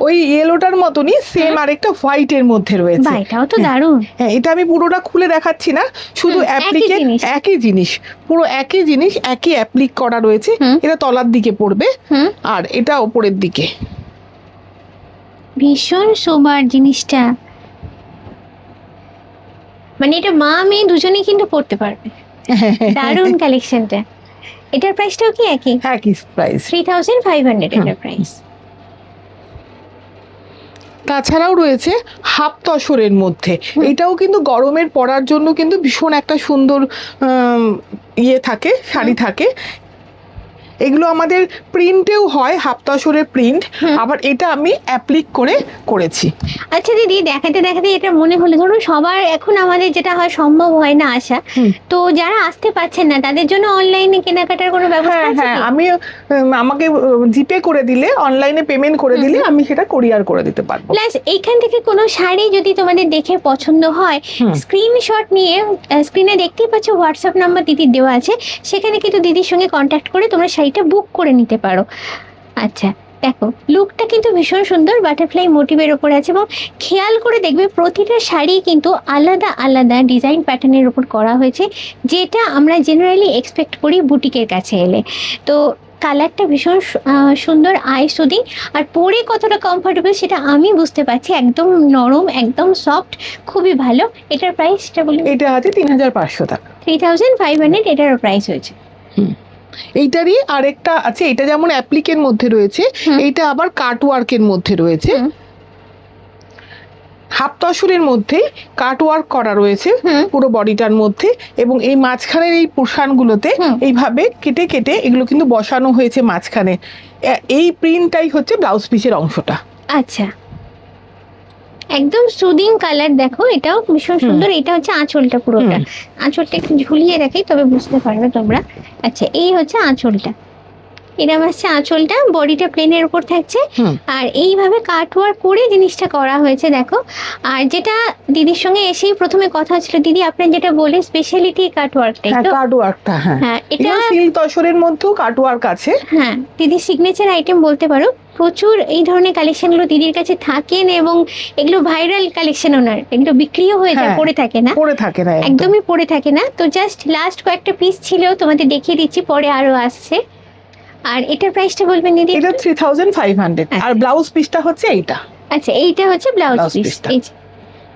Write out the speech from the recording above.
ওই ইয়েলোটার মতনই সেম আরেকটা হোয়াইটের মধ্যে রয়েছে। এটাও তো দারুণ। হ্যাঁ, এটা আমি পুরোটা খুলে দেখাচ্ছি না, শুধু অ্যাপ্লিকের একই জিনিস, পুরো একই জিনিস, একই অ্যাপ্লিক করা রয়েছে। এটা তলার দিকে পড়বে আর এটা ওপরের দিকে। ভীষণ সোবার জিনিসটা, মানে এটা মা মেয়ে দুজনেই কিন্তু পড়তে পারবে। দারুণ কালেকশনটা। এটার প্রাইসটাও কি একই? একই প্রাইস, 3500 এটার প্রাইস। তাছাড়াও রয়েছে হাফ তসরের মধ্যে, এটাও কিন্তু গরমের পরার জন্য কিন্তু ভীষণ একটা সুন্দর ইয়ে থাকে, শাড়ি থাকে। এগুলো আমাদের প্রিন্টেও হয়, হাফ তসরের প্রিন্ট, আবার এটা আমি অ্যাপ্লিক করে করেছি। আচ্ছা দিদি, দেখাতে দেখাতে এটা মনে হলো, ধরুন সবার এখন আমাদের যেটা হয় সম্ভব হয় না আসা, তো যারা আসতে পারছেন না তাদের জন্য অনলাইনে কেনাকাটার কোনো ব্যবস্থা আছে? হ্যাঁ, আমি আমাকে জিপে করে দিলে, অনলাইনে পেমেন্ট করে দিলে আমি সেটা কুরিয়ার করে দিতে পারবো। প্লাস এইখান থেকে কোনো শাড়ি যদি তোমাদের দেখে পছন্দ হয়, স্ক্রিনশট নিয়ে স্ক্রিনে দেখতেই পাচ্ছ হোয়াটসঅ্যাপ নাম্বার দিদির দেওয়া আছে, সেখানে কিন্তু দিদির সঙ্গে কন্ট্যাক্ট করে তোমরা শাড়িটা বুক করে নিতে পারো। আচ্ছা দেখো, লুকটা কিন্তু ভীষণ সুন্দর, বাটারফ্লাই মোটিভের ওপর আছে, এবং খেয়াল করে দেখবে প্রতিটা শাড়ি কিন্তু আলাদা আলাদা ডিজাইন প্যাটার্নের ওপর করা হয়েছে, যেটা আমরা জেনারেলি এক্সপেক্ট করি বুটিকের কাছে এলে। তো কালারটা ভীষণ সুন্দর, আই সুদিং, আর পরে কতটা কমফোর্টেবল সেটা আমি বুঝতে পারছি। একদম নরম, একদম সফট, খুবই ভালো। এটার প্রাইসটা বলুন। এটা আছে 3500 টাকা। 3500 এটারও প্রাইস হয়েছে। এইটারই আরেকটা আছে, এটা যেমন অ্যাপ্লিকের মধ্যে রয়েছে, এইটা আবার কাটওয়ার্কের মধ্যে রয়েছে। হাফ তসরের মধ্যে কাটওয়ার্ক করা রয়েছে পুরো বডিটার মধ্যে, এবং এই মাঝখানের এই পোর্শনগুলোতে এইভাবে কেটে কেটে এগুলো কিন্তু বসানো হয়েছে মাঝখানে। এই প্রিন্টটাই হচ্ছে ব্লাউজ পিসের অংশটা। আচ্ছা, একদম সুদিং কালার, দেখো এটাও ভীষণ সুন্দর। এটা হচ্ছে আঁচলটা, পুরোটা আঁচলটা একটু ঝুলিয়ে রাখি তবে বুঝতে পারবে তোমরা। আচ্ছা, এই হচ্ছে আঁচলটা, এরকম আসছে আঁচলটা, বডিটা প্লেনের উপর থাকছে, আর এইভাবে কাটওয়ার্ক করে জিনিসটা করা হয়েছে দেখো। আর যেটা দিদির সঙ্গে এসেই প্রথমে কথা ছিল, দিদি আপনার যেটা বলে স্পেশালিটি কাটওয়ার্কটাই তো? কাটওয়ার্কটা, হ্যাঁ, এটা সিল্ক তসরের মধ্যেও কাটওয়ার্ক আছে। হ্যাঁ, দিদির সিগনেচার আইটেম বলতে পারো। প্রচুর এই ধরনের কালেকশনগুলো দিদির কাছে থাকেন, এবং এগুলো ভাইরাল কালেকশন, ওনার এগুলো বিক্রিও হয়ে যায়, পড়ে থাকে না, একদমই পড়ে থাকে না। তো জাস্ট লাস্ট কয়েকটা পিস ছিল, তোমাদের দেখিয়ে দিচ্ছি, পরে আরো আসছে। আর এটার প্রাইসটা বলবেন দিদি? এটা 3500, আর ব্লাউজ পিসটা হচ্ছে এইটা। আচ্ছা, এইটা হচ্ছে ব্লাউজ পিস।